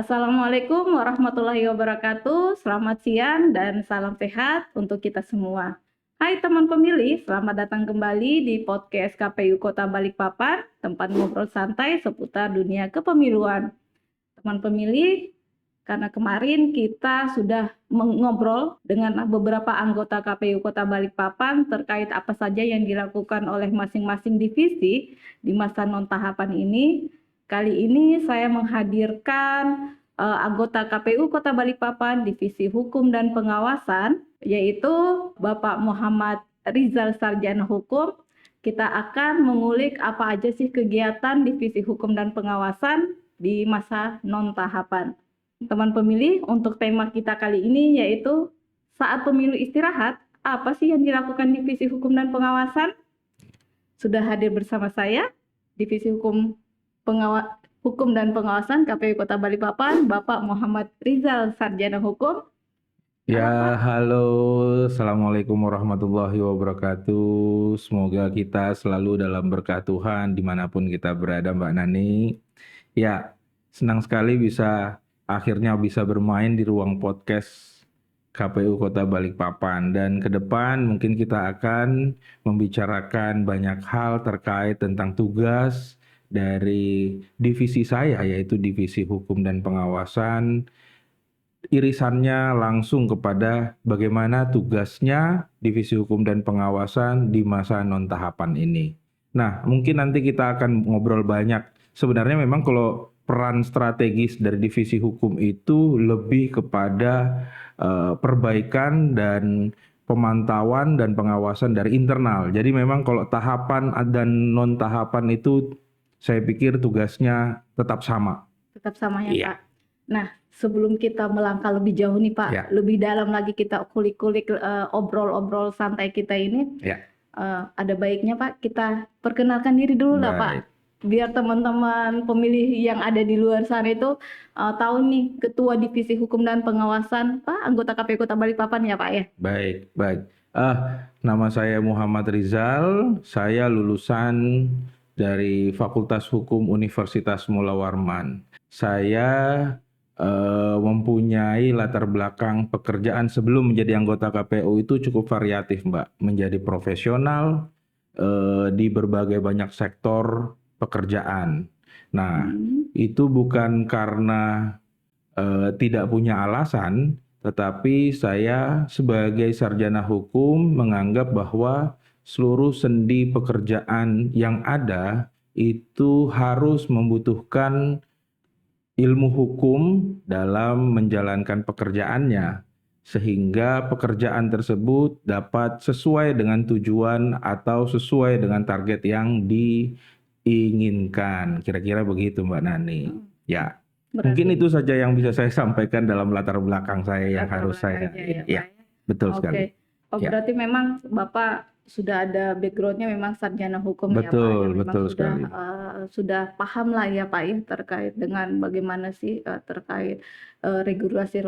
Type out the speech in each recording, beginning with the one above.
Assalamualaikum warahmatullahi wabarakatuh. Selamat siang dan salam sehat untuk kita semua. Hai teman pemilih, selamat datang kembali di podcast KPU Kota Balikpapan, tempat ngobrol santai seputar dunia kepemiluan. Teman pemilih, karena kemarin kita sudah mengobrol dengan beberapa anggota KPU Kota Balikpapan terkait apa saja yang dilakukan oleh masing-masing divisi di masa non-tahapan ini. Kali ini saya menghadirkan anggota KPU Kota Balikpapan Divisi Hukum dan Pengawasan, yaitu Bapak Muhammad Rizal Sarjana Hukum. Kita akan mengulik apa aja sih kegiatan Divisi Hukum dan Pengawasan di masa non-tahapan. Teman pemilih, untuk tema kita kali ini yaitu saat pemilu istirahat, apa sih yang dilakukan Divisi Hukum dan Pengawasan? Sudah hadir bersama saya, Divisi Hukum dan Pengawasan KPU Kota Balikpapan, Bapak Muhammad Rizal Sarjana Hukum. Ya, halo, Assalamualaikum warahmatullahi wabarakatuh. Semoga kita selalu dalam berkah Tuhan dimanapun kita berada, Mbak Nani. Ya, senang sekali akhirnya bisa bermain di ruang podcast KPU Kota Balikpapan. Dan ke depan mungkin kita akan membicarakan banyak hal terkait tentang tugas dari divisi saya, yaitu Divisi Hukum dan Pengawasan. Irisannya langsung kepada bagaimana tugasnya Divisi Hukum dan Pengawasan di masa non-tahapan ini. Nah, mungkin nanti kita akan ngobrol banyak. Sebenarnya memang kalau peran strategis dari Divisi Hukum itu lebih kepada perbaikan dan pemantauan dan pengawasan dari internal. Jadi memang kalau tahapan dan non-tahapan itu saya pikir tugasnya tetap sama. Tetap sama ya, Pak. Nah, sebelum kita melangkah lebih jauh nih Pak, lebih dalam lagi kita kulik-kulik obrol-obrol santai kita ini, ada baiknya Pak kita perkenalkan diri dulu lah Pak, biar teman-teman pemilih yang ada di luar sana itu tahu nih Ketua Divisi Hukum dan Pengawasan Pak, anggota KPU Kota Balikpapan ya Pak ya. Baik. Nama saya Muhammad Rizal, saya lulusan dari Fakultas Hukum Universitas Mula Warman. Saya mempunyai latar belakang pekerjaan sebelum menjadi anggota KPU itu cukup variatif, Mbak. Menjadi profesional di berbagai banyak sektor pekerjaan. Nah, itu bukan karena tidak punya alasan, tetapi saya sebagai sarjana hukum menganggap bahwa seluruh sendi pekerjaan yang ada itu harus membutuhkan ilmu hukum dalam menjalankan pekerjaannya, sehingga pekerjaan tersebut dapat sesuai dengan tujuan atau sesuai dengan target yang diinginkan. Kira-kira begitu Mbak Nani. Ya, mungkin itu saja yang bisa saya sampaikan dalam latar belakang saya yang harus saya. Ya, betul sekali. Berarti memang Bapak sudah ada backgroundnya memang sarjana hukum ya Pak. Betul sekali. Sudah paham lah ya Pak ya terkait dengan bagaimana sih terkait regulasi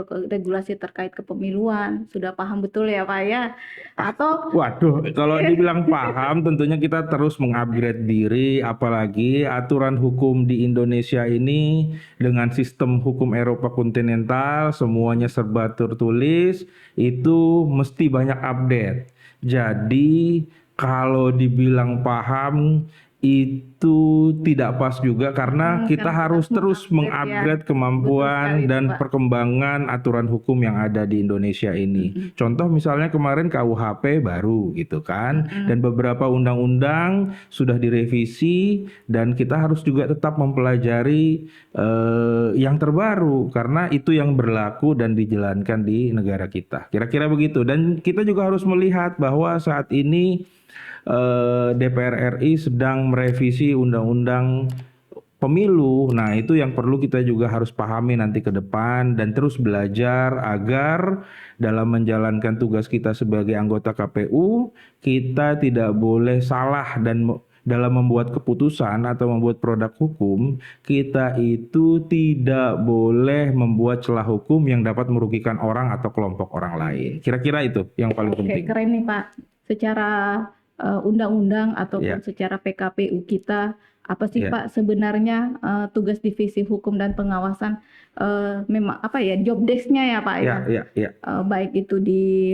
terkait kepemiluan. Sudah paham betul ya Pak ya? Atau waduh, kalau dibilang paham tentunya kita terus mengupgrade diri, apalagi aturan hukum di Indonesia ini dengan sistem hukum Eropa kontinental semuanya serba tertulis, itu mesti banyak update. Jadi kalau dibilang paham itu tidak pas juga karena kita harus terus mengupgrade kemampuan dan perkembangan aturan hukum yang ada di Indonesia ini. Contoh misalnya kemarin KUHP baru gitu kan, dan beberapa undang-undang sudah direvisi dan kita harus juga tetap mempelajari yang terbaru karena itu yang berlaku dan dijalankan di negara kita. Kira-kira begitu. Dan kita juga harus melihat bahwa saat ini DPR RI sedang merevisi undang-undang pemilu. Nah, itu yang perlu kita juga harus pahami nanti ke depan dan terus belajar agar dalam menjalankan tugas kita sebagai anggota KPU, kita tidak boleh salah dan dalam membuat keputusan atau membuat produk hukum, kita itu tidak boleh membuat celah hukum yang dapat merugikan orang atau kelompok orang lain. Kira-kira itu yang paling penting. Keren nih Pak. Secara undang-undang ataupun secara PKPU kita apa sih Ya, Pak sebenarnya tugas divisi hukum dan pengawasan, memang apa ya, job desk-nya ya Pak ya? ya. Baik itu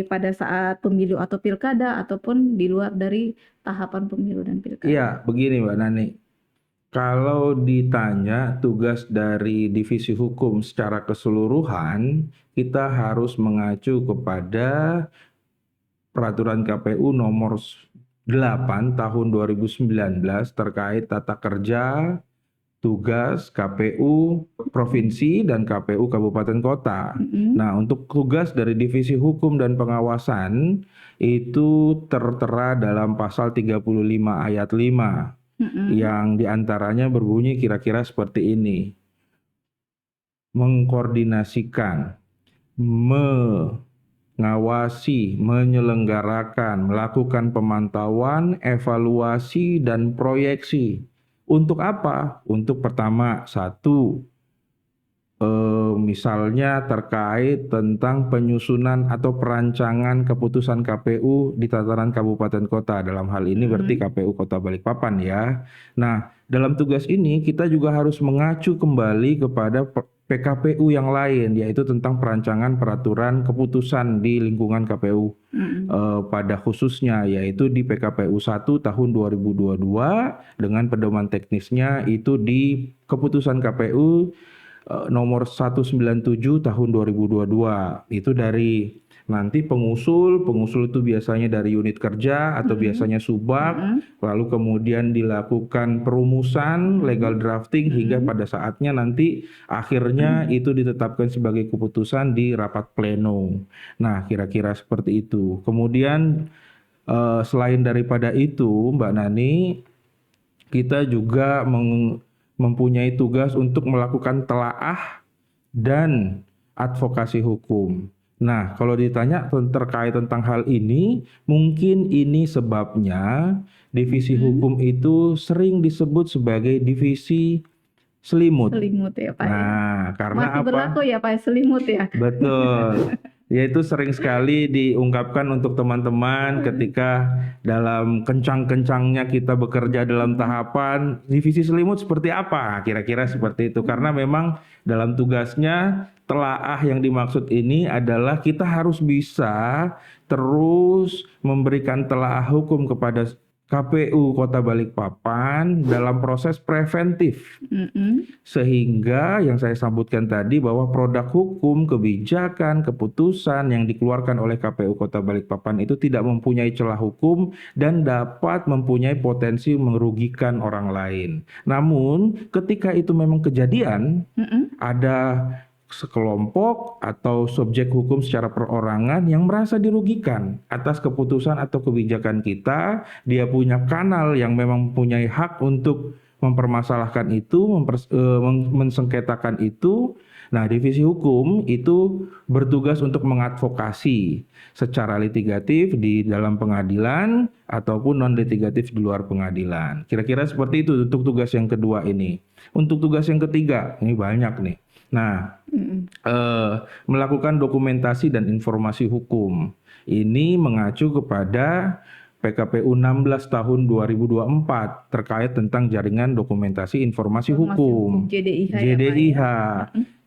pada saat pemilu atau pilkada ataupun di luar dari tahapan pemilu dan pilkada. Iya, begini Mbak Nani. Kalau ditanya tugas dari divisi hukum secara keseluruhan, kita harus mengacu kepada peraturan KPU nomor 8 tahun 2019 terkait tata kerja, tugas KPU provinsi dan KPU kabupaten kota. Nah, untuk tugas dari divisi hukum dan pengawasan itu tertera dalam pasal 35 ayat 5 yang diantaranya berbunyi kira-kira seperti ini. Mengkoordinasikan, mengawasi, menyelenggarakan, melakukan pemantauan, evaluasi, dan proyeksi. Untuk apa? Untuk pertama, satu, misalnya terkait tentang penyusunan atau perancangan keputusan KPU di tataran kabupaten kota. Dalam hal ini berarti KPU Kota Balikpapan ya. Nah, dalam tugas ini kita juga harus mengacu kembali kepada PKPU yang lain, yaitu tentang perancangan peraturan keputusan di lingkungan KPU pada khususnya, yaitu di PKPU 1 tahun 2022 dengan pedoman teknisnya itu di keputusan KPU nomor 197 tahun 2022. Itu dari nanti pengusul itu biasanya dari unit kerja atau biasanya subak, lalu kemudian dilakukan perumusan, legal drafting hingga pada saatnya nanti akhirnya itu ditetapkan sebagai keputusan di rapat pleno. Nah, kira-kira seperti itu. Kemudian selain daripada itu, Mbak Nani, kita juga mempunyai tugas untuk melakukan telaah dan advokasi hukum. Nah, kalau ditanya terkait tentang hal ini, mungkin ini sebabnya divisi hukum itu sering disebut sebagai divisi selimut. Selimut ya Pak ya. Nah, karena Masih apa? berlaku ya Pak selimut ya. Betul. Yaitu sering sekali diungkapkan untuk teman-teman ketika dalam kencang-kencangnya kita bekerja dalam tahapan divisi selimut seperti apa? Kira-kira seperti itu. Karena memang dalam tugasnya telaah yang dimaksud ini adalah kita harus bisa terus memberikan telaah hukum kepada KPU Kota Balikpapan dalam proses preventif. Sehingga yang saya sebutkan tadi bahwa produk hukum, kebijakan, keputusan yang dikeluarkan oleh KPU Kota Balikpapan itu tidak mempunyai celah hukum dan dapat mempunyai potensi merugikan orang lain. Namun ketika itu memang kejadian, ada sekelompok atau subjek hukum secara perorangan yang merasa dirugikan atas keputusan atau kebijakan kita, dia punya kanal yang memang mempunyai hak untuk mempermasalahkan itu, mensengketakan itu. Nah, divisi hukum itu bertugas untuk mengadvokasi secara litigatif di dalam pengadilan ataupun non-litigatif di luar pengadilan. Kira-kira seperti itu untuk tugas yang kedua ini. Untuk tugas yang ketiga, ini banyak nih. Nah, melakukan dokumentasi dan informasi hukum. Ini mengacu kepada PKPU 16 tahun 2024 terkait tentang jaringan dokumentasi informasi hukum. JDIH. JDIH.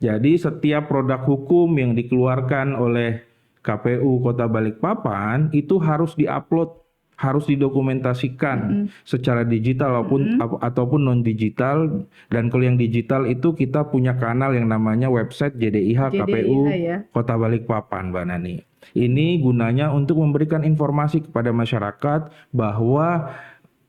Jadi setiap produk hukum yang dikeluarkan oleh KPU Kota Balikpapan itu harus diupload, harus didokumentasikan secara digital ataupun non digital. Dan kalau yang digital itu kita punya kanal yang namanya website JDIH KPU ya. Kota Balikpapan, Mbak Nani. Ini gunanya untuk memberikan informasi kepada masyarakat bahwa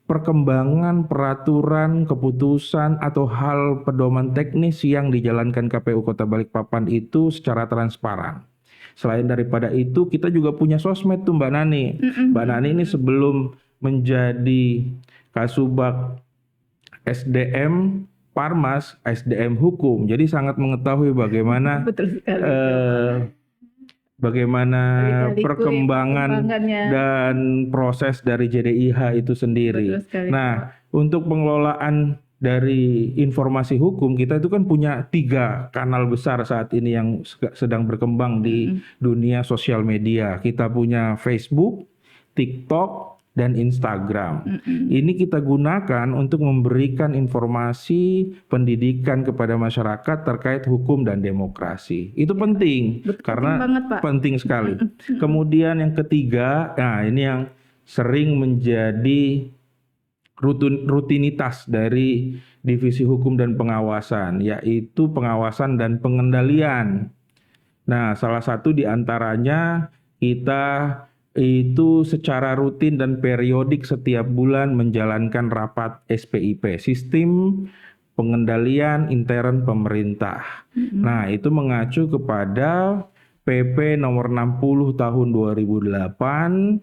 perkembangan peraturan, keputusan atau hal pedoman teknis yang dijalankan KPU Kota Balikpapan itu secara transparan. Selain daripada itu, kita juga punya sosmed tuh Mbak Nani. Mbak Nani ini sebelum menjadi Kasubag SDM Parmas, SDM Hukum, jadi sangat mengetahui bagaimana perkembangan dan proses dari JDIH itu sendiri. Nah, untuk pengelolaan dari informasi hukum kita itu kan punya 3 kanal besar saat ini yang sedang berkembang di dunia sosial media. Kita punya Facebook, TikTok, dan Instagram. Mm-mm. Ini kita gunakan untuk memberikan informasi pendidikan kepada masyarakat terkait hukum dan demokrasi. Itu penting Betul, penting karena banget, Pak. penting sekali. Mm-mm. Kemudian yang ketiga, nah ini yang sering menjadi rutinitas dari Divisi Hukum dan Pengawasan, yaitu pengawasan dan pengendalian. Nah, salah satu di antaranya kita itu secara rutin dan periodik setiap bulan menjalankan rapat SPIP, Sistem Pengendalian Intern Pemerintah. Mm-mm. Nah, itu mengacu kepada PP nomor 60 tahun 2008,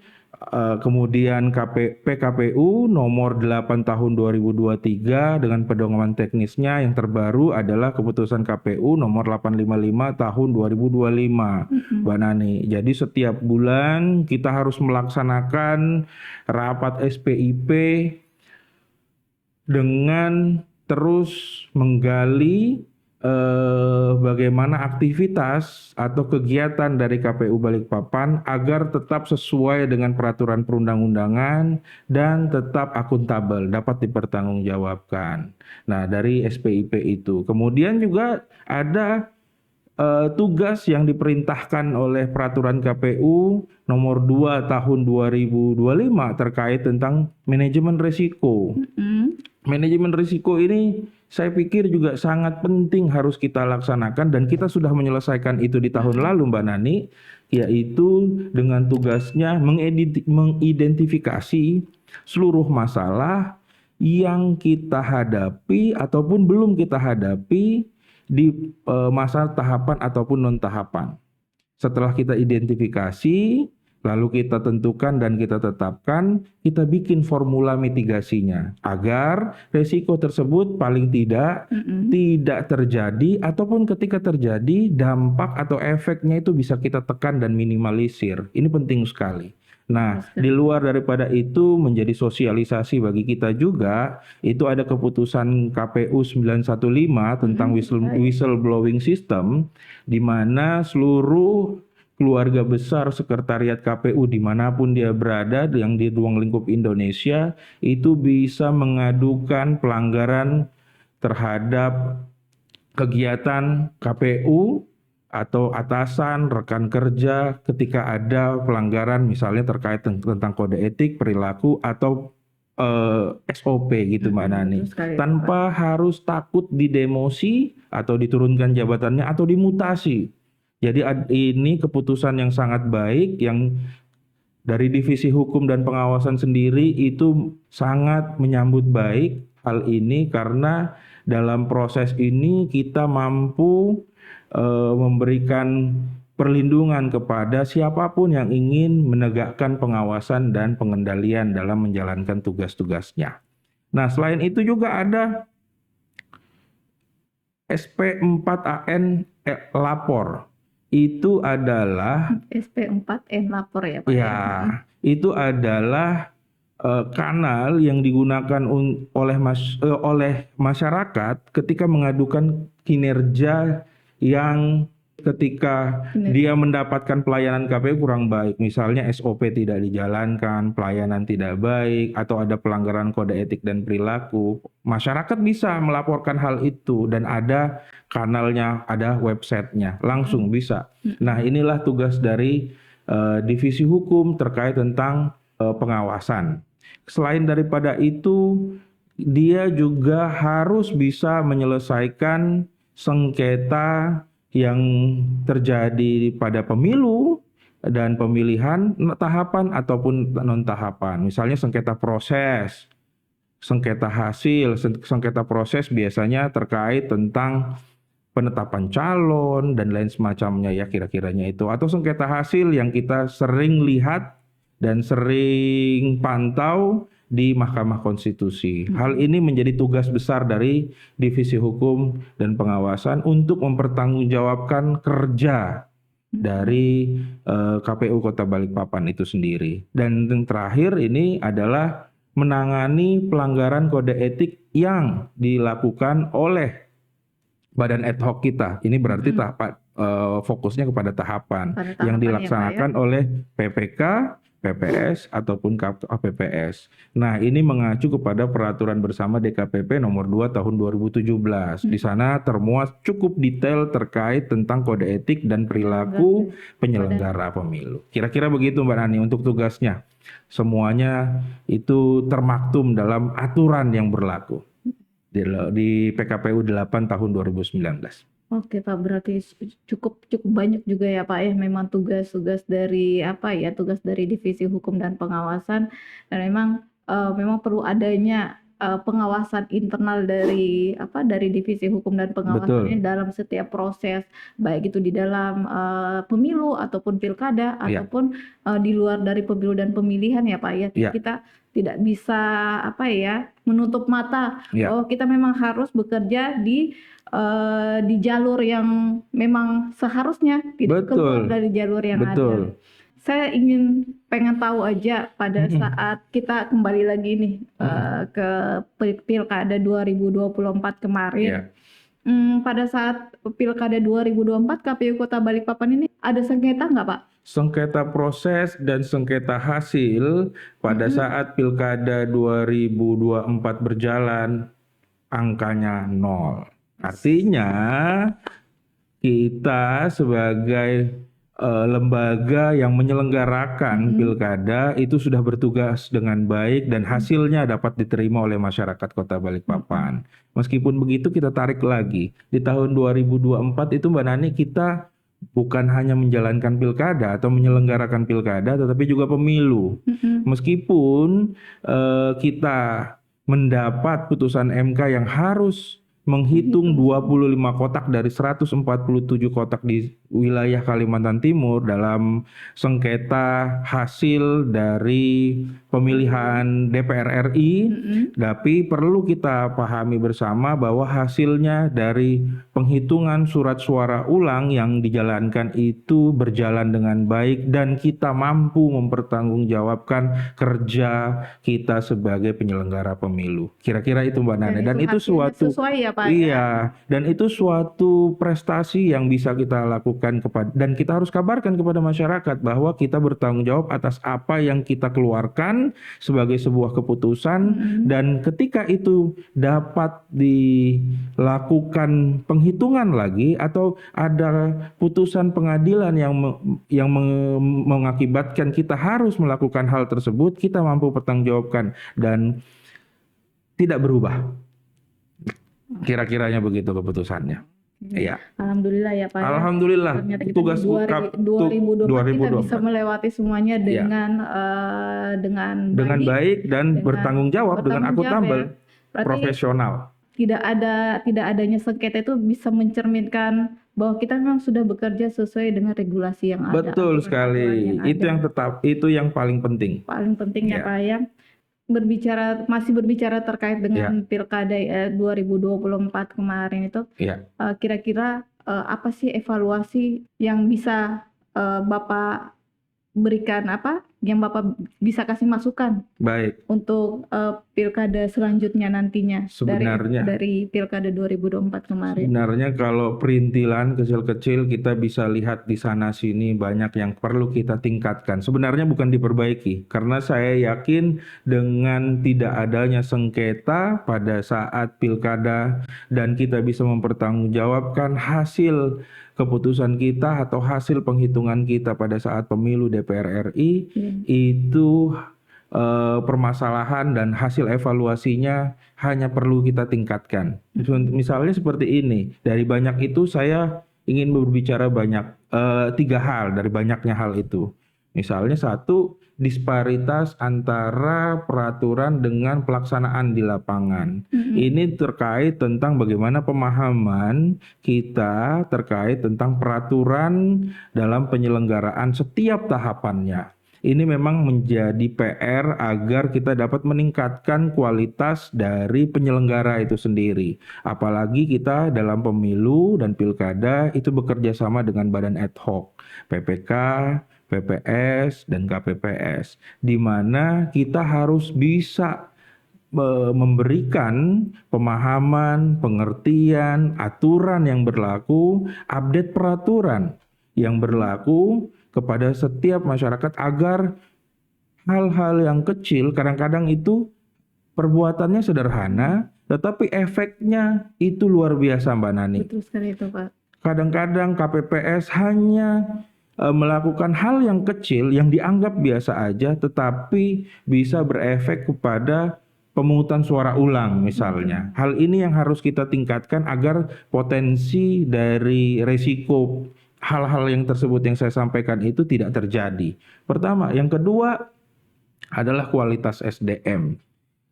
kemudian PKPU nomor 8 tahun 2023 dengan pedoman teknisnya yang terbaru adalah keputusan KPU nomor 855 tahun 2025. Mm-mm. Mbak Nani. Jadi setiap bulan kita harus melaksanakan rapat SPIP dengan terus menggali bagaimana aktivitas atau kegiatan dari KPU Balikpapan agar tetap sesuai dengan peraturan perundang-undangan dan tetap akuntabel, dapat dipertanggungjawabkan. Nah, dari SPIP itu. Kemudian juga ada tugas yang diperintahkan oleh peraturan KPU nomor 2 tahun 2025 terkait tentang manajemen risiko. Mm-mm. Manajemen risiko ini saya pikir juga sangat penting harus kita laksanakan dan kita sudah menyelesaikan itu di tahun lalu Mbak Nani, yaitu dengan tugasnya mengidentifikasi seluruh masalah yang kita hadapi ataupun belum kita hadapi di masa tahapan ataupun non tahapan. Setelah kita identifikasi, lalu kita tentukan dan kita tetapkan, kita bikin formula mitigasinya agar resiko tersebut paling tidak Mm-mm. tidak terjadi ataupun ketika terjadi dampak atau efeknya itu bisa kita tekan dan minimalisir. Ini penting sekali. Nah, di luar daripada itu menjadi sosialisasi bagi kita juga, itu ada keputusan KPU 915 tentang whistleblowing system, di mana seluruh keluarga besar sekretariat KPU dimanapun dia berada yang di ruang lingkup Indonesia itu bisa mengadukan pelanggaran terhadap kegiatan KPU atau atasan, rekan kerja ketika ada pelanggaran misalnya terkait tentang kode etik, perilaku atau SOP gitu Mbak Nani. Tanpa harus takut didemosi atau diturunkan jabatannya atau dimutasi. Jadi ini keputusan yang sangat baik yang dari Divisi Hukum dan Pengawasan sendiri itu sangat menyambut baik hal ini karena dalam proses ini kita mampu memberikan perlindungan kepada siapapun yang ingin menegakkan pengawasan dan pengendalian dalam menjalankan tugas-tugasnya. Nah, selain itu juga ada SP4AN lapor. Itu adalah SP4N lapor ya Pak? Ya, itu adalah kanal yang digunakan oleh masyarakat ketika mengadukan kinerja yang ketika dia mendapatkan pelayanan KPU kurang baik, misalnya SOP tidak dijalankan, pelayanan tidak baik, atau ada pelanggaran kode etik dan perilaku, masyarakat bisa melaporkan hal itu dan ada kanalnya, ada websitenya, langsung bisa. Nah, inilah tugas dari Divisi Hukum terkait tentang pengawasan. Selain daripada itu, dia juga harus bisa menyelesaikan sengketa yang terjadi pada pemilu dan pemilihan tahapan ataupun non tahapan. Misalnya sengketa proses, sengketa hasil, sengketa proses biasanya terkait tentang penetapan calon dan lain semacamnya ya kira-kiranya itu. Atau sengketa hasil yang kita sering lihat dan sering pantau di Mahkamah Konstitusi. Hal ini menjadi tugas besar dari Divisi Hukum dan Pengawasan untuk mempertanggungjawabkan kerja dari KPU Kota Balikpapan itu sendiri. Dan yang terakhir ini adalah menangani pelanggaran kode etik yang dilakukan oleh badan ad hoc kita. Ini berarti fokusnya kepada tahapan yang dilaksanakan oleh PPK PPS ataupun KPPS. Nah, ini mengacu kepada peraturan bersama DKPP nomor 2 tahun 2017. Di sana termuat cukup detail terkait tentang kode etik dan perilaku penyelenggara pemilu. Kira-kira begitu Mbak Nani untuk tugasnya. Semuanya itu termaktum dalam aturan yang berlaku di PKPU 8 tahun 2019. Oke Pak, berarti cukup banyak juga ya Pak ya, memang tugas-tugas dari tugas dari Divisi Hukum dan Pengawasan, dan memang perlu adanya pengawasan internal dari Divisi Hukum dan Pengawasan ini dalam setiap proses, baik itu di dalam pemilu ataupun pilkada ataupun di luar dari pemilu dan pemilihan ya Pak ya. Kita tidak bisa menutup mata bahwa kita memang harus bekerja di jalur yang memang seharusnya, tidak keluar dari jalur yang ada. Saya pengen tahu aja pada saat kita kembali lagi nih ke Pilkada 2024 kemarin. Pada saat Pilkada 2024 KPU Kota Balikpapan ini ada sengketa nggak Pak? Sengketa proses dan sengketa hasil pada saat Pilkada 2024 berjalan angkanya 0. Artinya kita sebagai lembaga yang menyelenggarakan pilkada itu sudah bertugas dengan baik dan hasilnya dapat diterima oleh masyarakat Kota Balikpapan. Meskipun begitu kita tarik lagi di tahun 2024 itu Mbak Nani, kita bukan hanya menjalankan pilkada atau menyelenggarakan pilkada tetapi juga pemilu. Meskipun kita mendapat putusan MK yang harus menghitung 25 kotak dari 147 kotak di wilayah Kalimantan Timur dalam sengketa hasil dari pemilihan DPR RI, tapi perlu kita pahami bersama bahwa hasilnya dari penghitungan surat suara ulang yang dijalankan itu berjalan dengan baik dan kita mampu mempertanggungjawabkan kerja kita sebagai penyelenggara pemilu. Kira-kira itu Mbak Nana, dan itu suatu sesuai ya Pak. Iya, dan itu suatu prestasi yang bisa kita lakukan dan kita harus kabarkan kepada masyarakat bahwa kita bertanggung jawab atas apa yang kita keluarkan sebagai sebuah keputusan, dan ketika itu dapat dilakukan penghitungan lagi atau ada putusan pengadilan yang mengakibatkan kita harus melakukan hal tersebut, kita mampu bertanggungjawabkan dan tidak berubah. Kira-kiranya begitu keputusannya. Iya. Alhamdulillah ya Pak. Alhamdulillah. Tugas 2024 kita bisa melewati semuanya dengan baik dan bertanggung jawab dengan akuntabel, profesional. Tidak adanya sengketa itu bisa mencerminkan bahwa kita memang sudah bekerja sesuai dengan regulasi yang ada. Betul sekali. Itu yang paling penting. Paling penting ya Pak ya. Masih berbicara terkait dengan Pilkada 2024 kemarin itu, kira-kira apa sih evaluasi yang bisa Bapak berikan, yang Bapak bisa kasih masukan untuk Pilkada selanjutnya nantinya dari Pilkada 2024 kemarin? Sebenarnya kalau perintilan kecil-kecil kita bisa lihat di sana sini banyak yang perlu kita tingkatkan. Sebenarnya bukan diperbaiki, karena saya yakin dengan tidak adanya sengketa pada saat Pilkada dan kita bisa mempertanggungjawabkan hasil keputusan kita atau hasil penghitungan kita pada saat pemilu DPR RI, itu permasalahan dan hasil evaluasinya hanya perlu kita tingkatkan. Misalnya seperti ini, dari banyak itu saya ingin berbicara tiga hal dari banyaknya hal itu. Misalnya satu, disparitas antara peraturan dengan pelaksanaan di lapangan. Ini terkait tentang bagaimana pemahaman kita terkait tentang peraturan dalam penyelenggaraan setiap tahapannya. Ini memang menjadi PR agar kita dapat meningkatkan kualitas dari penyelenggara itu sendiri. Apalagi kita dalam pemilu dan pilkada itu bekerja sama dengan badan ad hoc, PPK, PPS, dan KPPS, di mana kita harus bisa memberikan pemahaman, pengertian, aturan yang berlaku, update peraturan yang berlaku kepada setiap masyarakat agar hal-hal yang kecil kadang-kadang itu perbuatannya sederhana, tetapi efeknya itu luar biasa, Mbak Nani. Betul sekali itu, Pak. Kadang-kadang KPPS hanya melakukan hal yang kecil yang dianggap biasa aja, tetapi bisa berefek kepada pemungutan suara ulang misalnya. Hal ini yang harus kita tingkatkan agar potensi dari resiko hal-hal yang tersebut yang saya sampaikan itu tidak terjadi. Pertama, yang kedua adalah kualitas SDM.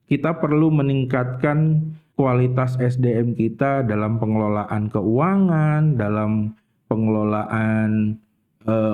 Kita perlu meningkatkan kualitas SDM kita dalam pengelolaan keuangan, dalam pengelolaan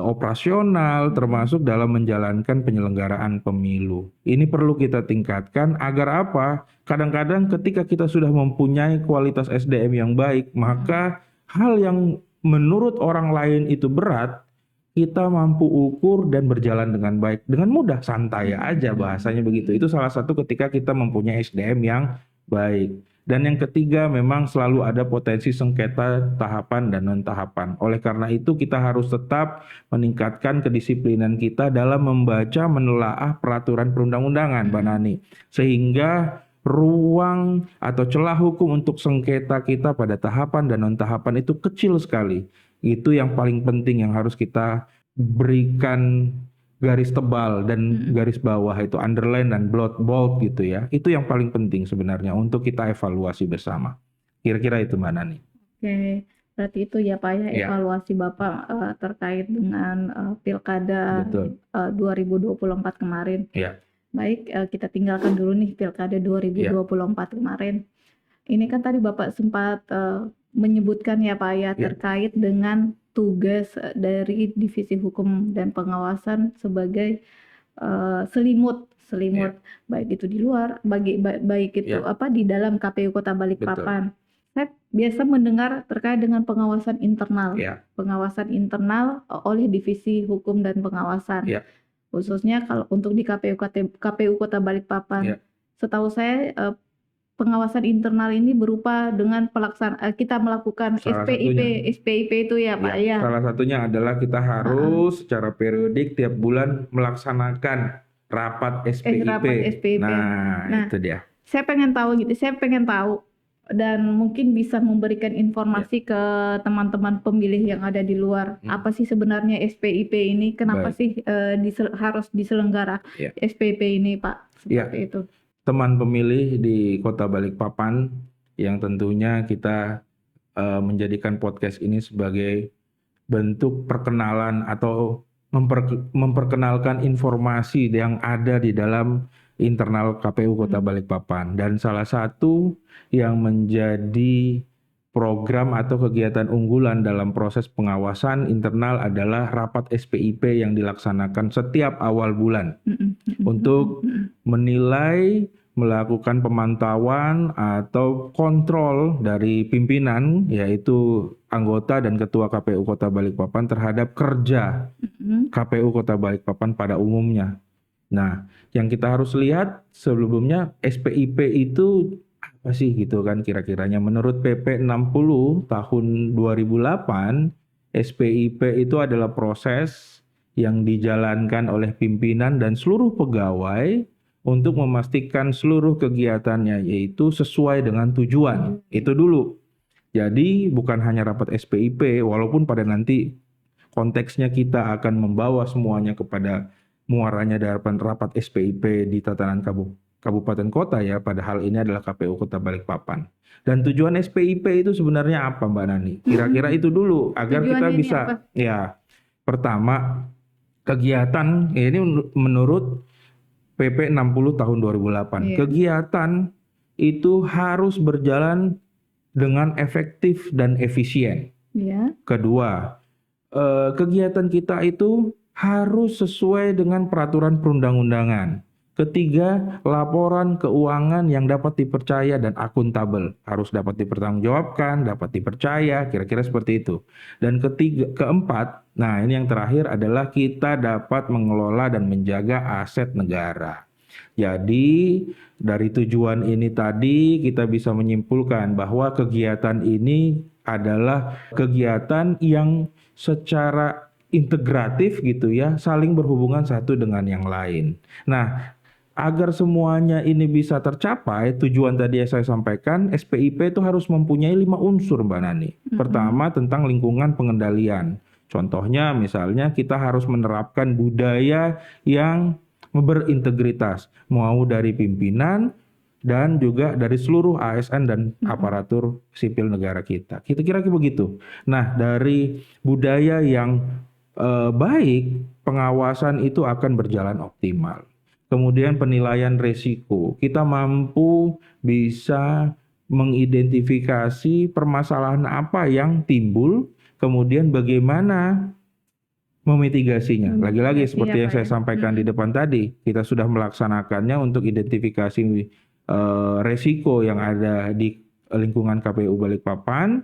operasional, termasuk dalam menjalankan penyelenggaraan pemilu. Ini perlu kita tingkatkan agar apa? Kadang-kadang ketika kita sudah mempunyai kualitas SDM yang baik, maka hal yang menurut orang lain itu berat, kita mampu ukur dan berjalan dengan baik, dengan mudah, santai aja bahasanya begitu. Itu salah satu ketika kita mempunyai SDM yang baik. Dan yang ketiga, memang selalu ada potensi sengketa tahapan dan non tahapan. Oleh karena itu kita harus tetap meningkatkan kedisiplinan kita dalam membaca, menelaah peraturan perundang-undangan, Mbak Nani, sehingga ruang atau celah hukum untuk sengketa kita pada tahapan dan non tahapan itu kecil sekali. Itu yang paling penting yang harus kita berikan garis tebal dan garis bawah, itu underline dan bold gitu ya. Itu yang paling penting sebenarnya untuk kita evaluasi bersama. Kira-kira itu, Mbak Nani. Oke, berarti itu ya Pak ya, Ya. evaluasi Bapak terkait dengan Pilkada Betul. 2024 kemarin. Ya. Baik, kita tinggalkan dulu nih Pilkada 2024 kemarin. Ini kan tadi Bapak sempat menyebutkan ya Pak ya, terkait dengan tugas dari Divisi Hukum dan Pengawasan sebagai selimut, baik itu di luar, baik itu di dalam KPU Kota Balikpapan. Saya biasa mendengar terkait dengan pengawasan internal, oleh Divisi Hukum dan Pengawasan, khususnya kalau untuk di KPU Kota Balikpapan. Setahu saya pengawasan internal ini berupa dengan kita melakukan SPIP itu ya Pak ya. Salah satunya adalah kita harus secara periodik tiap bulan melaksanakan rapat SPIP. Nah, itu dia. Saya pengen tahu dan mungkin bisa memberikan informasi ke teman-teman pemilih yang ada di luar. Apa sih sebenarnya SPIP ini? Kenapa sih harus diselenggara SPIP ini, Pak? Seperti itu. Teman pemilih di Kota Balikpapan yang tentunya kita menjadikan podcast ini sebagai bentuk perkenalan atau memperkenalkan informasi yang ada di dalam internal KPU Kota Balikpapan. Dan salah satu yang menjadi program atau kegiatan unggulan dalam proses pengawasan internal adalah rapat SPIP yang dilaksanakan setiap awal bulan untuk menilai, melakukan pemantauan atau kontrol dari pimpinan, yaitu anggota dan ketua KPU Kota Balikpapan terhadap kerja KPU Kota Balikpapan pada umumnya. Nah, yang kita harus lihat sebelumnya SPIP itu apa sih gitu kan kira-kiranya. Menurut PP 60 tahun 2008, SPIP itu adalah proses yang dijalankan oleh pimpinan dan seluruh pegawai untuk memastikan seluruh kegiatannya yaitu sesuai dengan tujuan. Itu dulu. Jadi bukan hanya rapat SPIP, walaupun pada nanti konteksnya kita akan membawa semuanya kepada muaranya dari rapat SPIP di tatanan kabupaten kota ya, padahal ini adalah KPU Kota Balikpapan. Dan tujuan SPIP itu sebenarnya apa, Mbak Nani? Kira-kira itu dulu agar kita bisa pertama kegiatan ini menurut PP 60 tahun 2008. Kegiatan itu harus berjalan dengan efektif dan efisien. Kedua, kegiatan kita itu harus sesuai dengan peraturan perundang-undangan. Ketiga, laporan keuangan yang dapat dipercaya dan akuntabel harus dapat dipertanggungjawabkan, dapat dipercaya, kira-kira seperti itu. Dan keempat, nah ini yang terakhir adalah kita dapat mengelola dan menjaga aset negara. Jadi dari tujuan ini tadi kita bisa menyimpulkan bahwa kegiatan ini adalah kegiatan yang secara integratif gitu ya, saling berhubungan satu dengan yang lain. Nah, agar semuanya ini bisa tercapai, tujuan tadi yang saya sampaikan, SPIP itu harus mempunyai 5 unsur, Mbak Nani. Pertama, tentang lingkungan pengendalian. Contohnya misalnya kita harus menerapkan budaya yang berintegritas, mau dari pimpinan dan juga dari seluruh ASN dan aparatur sipil negara kita. Kira-kira begitu. Nah, dari budaya yang baik, pengawasan itu akan berjalan optimal. Kemudian penilaian resiko, kita mampu bisa mengidentifikasi permasalahan apa yang timbul, kemudian bagaimana memitigasinya. Lagi-lagi seperti yang saya sampaikan di depan tadi, kita sudah melaksanakannya untuk identifikasi resiko yang ada di lingkungan KPU Balikpapan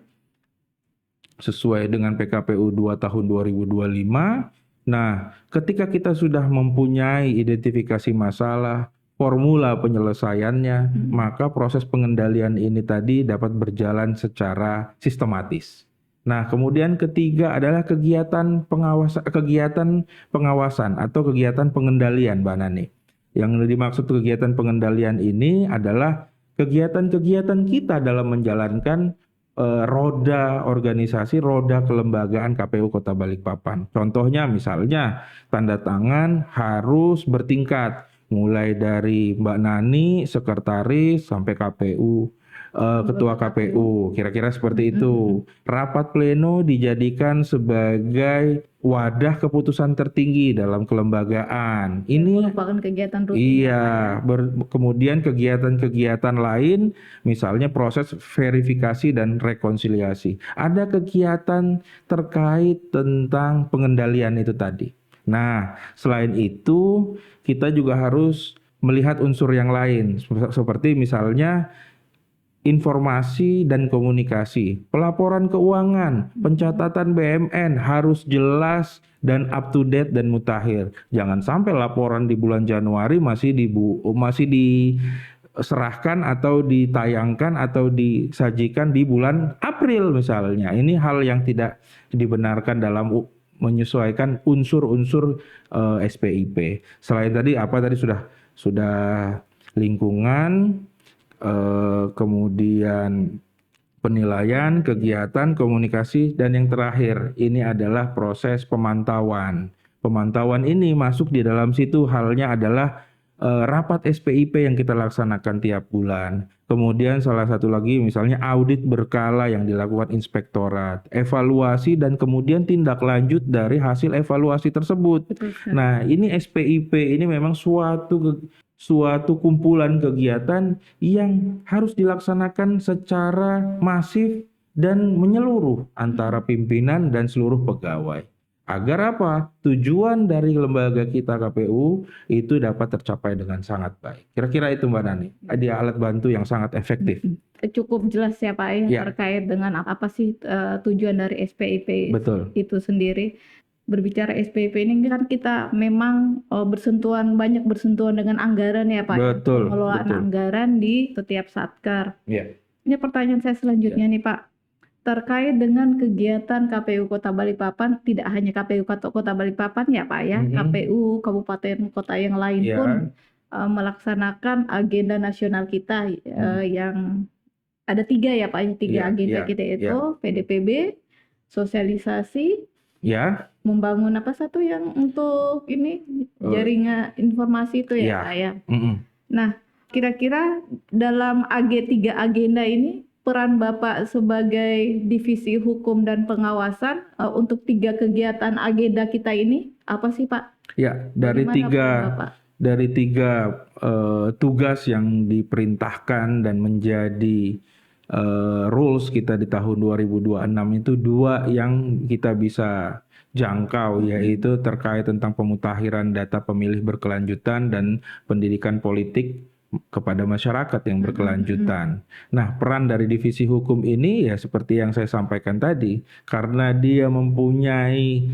sesuai dengan PKPU 2 tahun 2025. Nah, ketika kita sudah mempunyai identifikasi masalah, formula penyelesaiannya, maka proses pengendalian ini tadi dapat berjalan secara sistematis. Nah, kemudian ketiga adalah kegiatan pengawasan atau kegiatan pengendalian, Mbak Nani. Yang dimaksud kegiatan pengendalian ini adalah kegiatan-kegiatan kita dalam menjalankan roda organisasi, roda kelembagaan KPU Kota Balikpapan. Contohnya misalnya tanda tangan harus bertingkat, mulai dari Mbak Nani, sekretaris, sampai KPU, ketua KPU, kira-kira seperti itu. Rapat pleno dijadikan sebagai wadah keputusan tertinggi dalam kelembagaan. Ini merupakan kegiatan rutin. iya, kemudian kegiatan-kegiatan lain, misalnya proses verifikasi dan rekonsiliasi. Ada kegiatan terkait tentang pengendalian itu tadi. Nah, selain itu, kita juga harus melihat unsur yang lain, seperti misalnya informasi dan komunikasi, pelaporan keuangan, pencatatan BMN harus jelas dan up to date dan mutakhir. Jangan sampai laporan di bulan Januari masih diserahkan atau ditayangkan atau disajikan di bulan April misalnya. Ini hal yang tidak dibenarkan dalam menyesuaikan unsur-unsur SPIP. Selain tadi sudah lingkungan, kemudian penilaian, kegiatan, komunikasi, dan yang terakhir ini adalah proses pemantauan. Pemantauan ini masuk di dalam situ, halnya adalah rapat SPIP yang kita laksanakan tiap bulan. Kemudian salah satu lagi misalnya audit berkala yang dilakukan inspektorat, evaluasi dan kemudian tindak lanjut dari hasil evaluasi tersebut. Nah, ini SPIP ini memang suatu kumpulan kegiatan yang harus dilaksanakan secara masif dan menyeluruh antara pimpinan dan seluruh pegawai. Agar apa? Tujuan dari lembaga kita KPU itu dapat tercapai dengan sangat baik. Kira-kira itu Mbak Nani. Ada alat bantu yang sangat efektif. Cukup jelas ya Pak ya, terkait dengan apa sih tujuan dari SPIP itu sendiri. Berbicara SPIP ini kan kita memang banyak bersentuhan dengan anggaran ya Pak. Pengelolaan anggaran di setiap satker. Ini pertanyaan saya selanjutnya nih Pak. Terkait dengan kegiatan KPU Kota Balikpapan, tidak hanya KPU Kota Balikpapan ya Pak ya, KPU kabupaten kota yang lain pun melaksanakan agenda nasional kita yang ada 3 ya Pak, 3 agenda kita itu PDPB, sosialisasi, membangun apa satu yang untuk ini jaringan informasi itu ya Pak ya. Nah, kira-kira dalam 3 agenda ini peran Bapak sebagai divisi hukum dan pengawasan untuk 3 kegiatan agenda kita ini apa sih Pak? Ya, dari tiga tugas yang diperintahkan dan menjadi rules kita di tahun 2026 itu 2 yang kita bisa jangkau, yaitu terkait tentang pemutakhiran data pemilih berkelanjutan dan pendidikan politik kepada masyarakat yang berkelanjutan. Nah, peran dari divisi hukum ini ya seperti yang saya sampaikan tadi, karena dia mempunyai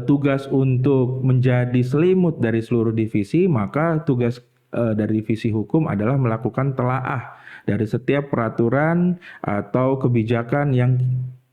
tugas untuk menjadi selimut dari seluruh divisi, maka tugas dari divisi hukum adalah melakukan telaah dari setiap peraturan atau kebijakan yang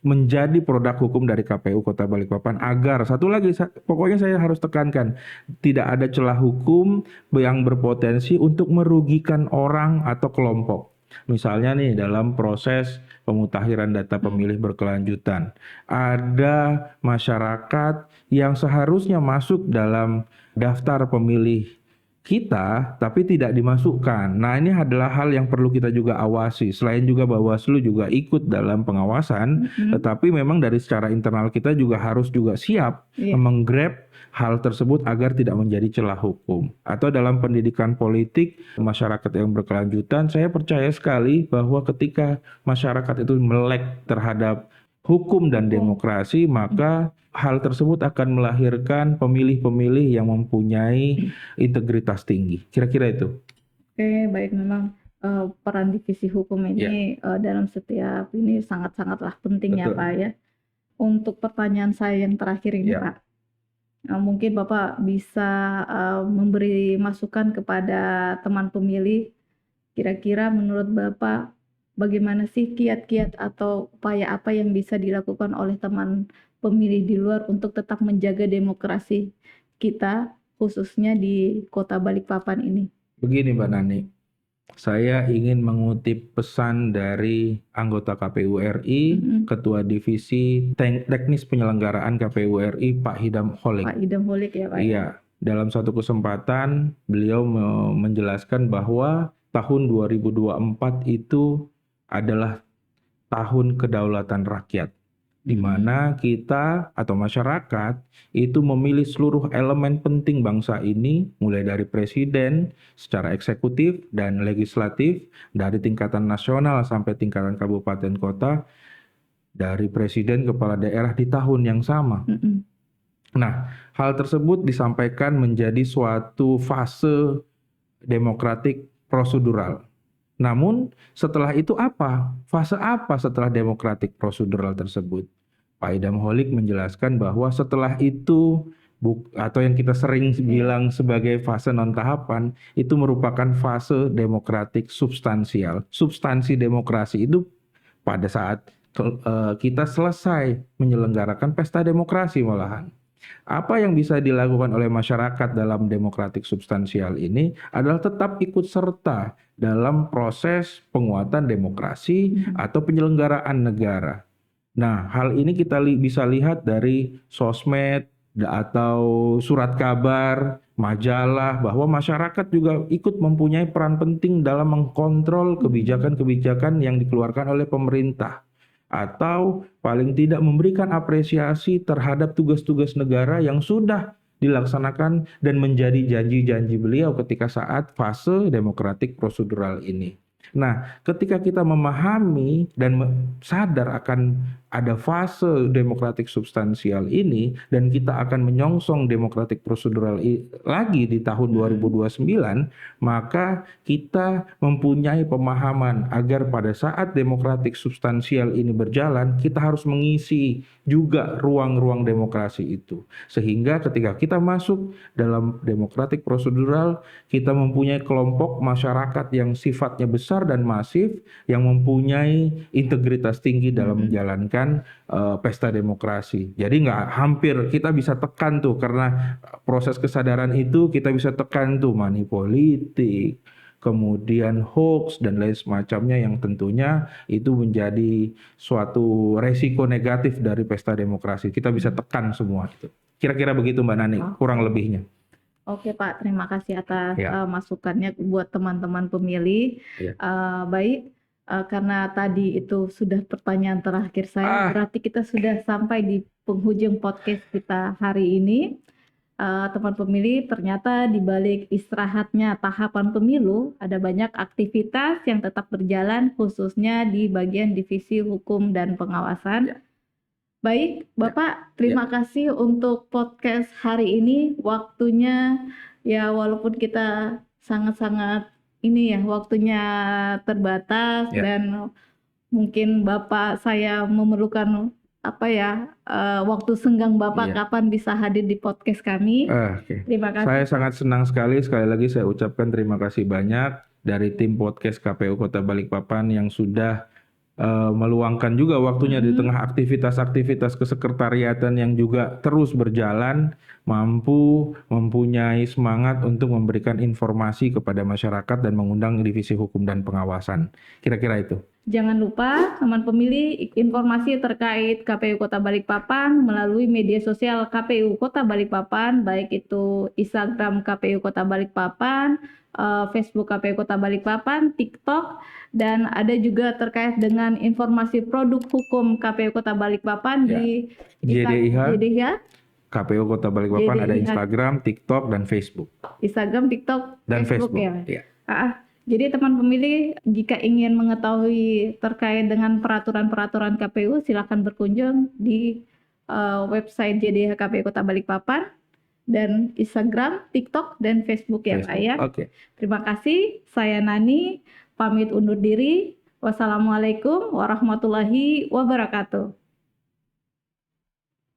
menjadi produk hukum dari KPU Kota Balikpapan agar satu lagi pokoknya saya harus tekankan tidak ada celah hukum yang berpotensi untuk merugikan orang atau kelompok. Misalnya nih dalam proses pemutakhiran data pemilih berkelanjutan ada masyarakat yang seharusnya masuk dalam daftar pemilih kita tapi tidak dimasukkan. Nah, ini adalah hal yang perlu kita juga awasi. Selain juga Bawaslu juga ikut dalam pengawasan, tetapi memang dari secara internal kita juga harus juga siap menggrab hal tersebut agar tidak menjadi celah hukum. Atau dalam pendidikan politik masyarakat yang berkelanjutan, saya percaya sekali bahwa ketika masyarakat itu melek terhadap hukum dan demokrasi, maka hal tersebut akan melahirkan pemilih-pemilih yang mempunyai integritas tinggi. Kira-kira itu. Oke, baik, memang peran divisi hukum ini dalam setiap ini sangat-sangatlah penting ya Pak ya. Untuk pertanyaan saya yang terakhir ini Pak, mungkin Bapak bisa memberi masukan kepada teman pemilih. Kira-kira menurut Bapak bagaimana sih kiat-kiat atau upaya apa yang bisa dilakukan oleh teman pemilih di luar untuk tetap menjaga demokrasi kita, khususnya di Kota Balikpapan ini? Begini Mbak Nani, saya ingin mengutip pesan dari anggota KPU RI, Ketua Divisi Teknis Penyelenggaraan KPU RI, Pak Hidam Holik. Pak Hidam Holik ya Pak? Iya, dalam satu kesempatan beliau menjelaskan bahwa tahun 2024 itu adalah tahun kedaulatan rakyat, di mana kita atau masyarakat itu memilih seluruh elemen penting bangsa ini, mulai dari presiden secara eksekutif dan legislatif, dari tingkatan nasional sampai tingkatan kabupaten kota, dari presiden kepala daerah di tahun yang sama. Nah, hal tersebut disampaikan menjadi suatu fase demokratik prosedural. Namun setelah itu apa? Fase apa setelah demokratik prosedural tersebut? Pak Idam Holik menjelaskan bahwa setelah itu atau yang kita sering bilang sebagai fase non tahapan itu merupakan fase demokratik substansial. Substansi demokrasi itu pada saat kita selesai menyelenggarakan pesta demokrasi malahan. Apa yang bisa dilakukan oleh masyarakat dalam demokratik substansial ini adalah tetap ikut serta dalam proses penguatan demokrasi atau penyelenggaraan negara. Nah, hal ini kita bisa lihat dari sosmed atau surat kabar, majalah, bahwa masyarakat juga ikut mempunyai peran penting dalam mengkontrol kebijakan-kebijakan yang dikeluarkan oleh pemerintah, atau paling tidak memberikan apresiasi terhadap tugas-tugas negara yang sudah dilaksanakan dan menjadi janji-janji beliau ketika saat fase demokratik prosedural ini. Nah, ketika kita memahami dan sadar akan ada fase demokratik substansial ini dan kita akan menyongsong demokratik prosedural lagi di tahun 2029, maka kita mempunyai pemahaman agar pada saat demokratik substansial ini berjalan, kita harus mengisi juga ruang-ruang demokrasi itu. Sehingga ketika kita masuk dalam demokratik prosedural, kita mempunyai kelompok masyarakat yang sifatnya besar dan masif, yang mempunyai integritas tinggi dalam menjalankan pesta demokrasi. Jadi hampir kita bisa tekan tuh, karena proses kesadaran itu kita bisa tekan tuh money politik, kemudian hoax dan lain semacamnya yang tentunya itu menjadi suatu resiko negatif dari pesta demokrasi. Kita bisa tekan semua itu. Kira-kira begitu Mbak Nani, kurang lebihnya. Oke Pak, terima kasih atas masukannya buat teman-teman pemilih. Baik, karena tadi itu sudah pertanyaan terakhir saya, berarti kita sudah sampai di penghujung podcast kita hari ini. Teman pemilih, ternyata di balik istirahatnya tahapan pemilu ada banyak aktivitas yang tetap berjalan, khususnya di bagian divisi hukum dan pengawasan. Baik, Bapak, terima kasih untuk podcast hari ini. Waktunya ya walaupun kita sangat-sangat ini ya waktunya terbatas dan mungkin Bapak saya memerlukan waktu senggang Bapak kapan bisa hadir di podcast kami. Terima kasih. Saya sangat senang sekali lagi saya ucapkan terima kasih banyak dari tim podcast KPU Kota Balikpapan yang sudah meluangkan juga waktunya di Mm-mm. tengah aktivitas-aktivitas kesekretariatan yang juga terus berjalan, mampu mempunyai semangat untuk memberikan informasi kepada masyarakat dan mengundang divisi hukum dan pengawasan. Kira-kira itu. Jangan lupa teman pemilih informasi terkait KPU Kota Balikpapan melalui media sosial KPU Kota Balikpapan, baik itu Instagram KPU Kota Balikpapan, Facebook KPU Kota Balikpapan, TikTok, dan ada juga terkait dengan informasi produk hukum KPU Kota Balikpapan Ya. di JDIH, JDIH, KPU Kota Balikpapan ada JDIH, Instagram, TikTok, dan Facebook. Instagram, TikTok, Dan Facebook Facebook. ya. Ya. Jadi teman pemilih jika ingin mengetahui terkait dengan peraturan-peraturan KPU silakan berkunjung di website JDH KPU Kota Balikpapan dan Instagram, TikTok, dan Facebook ya Pak ya. Oke. Terima kasih, saya Nani, pamit undur diri. Wassalamualaikum warahmatullahi wabarakatuh.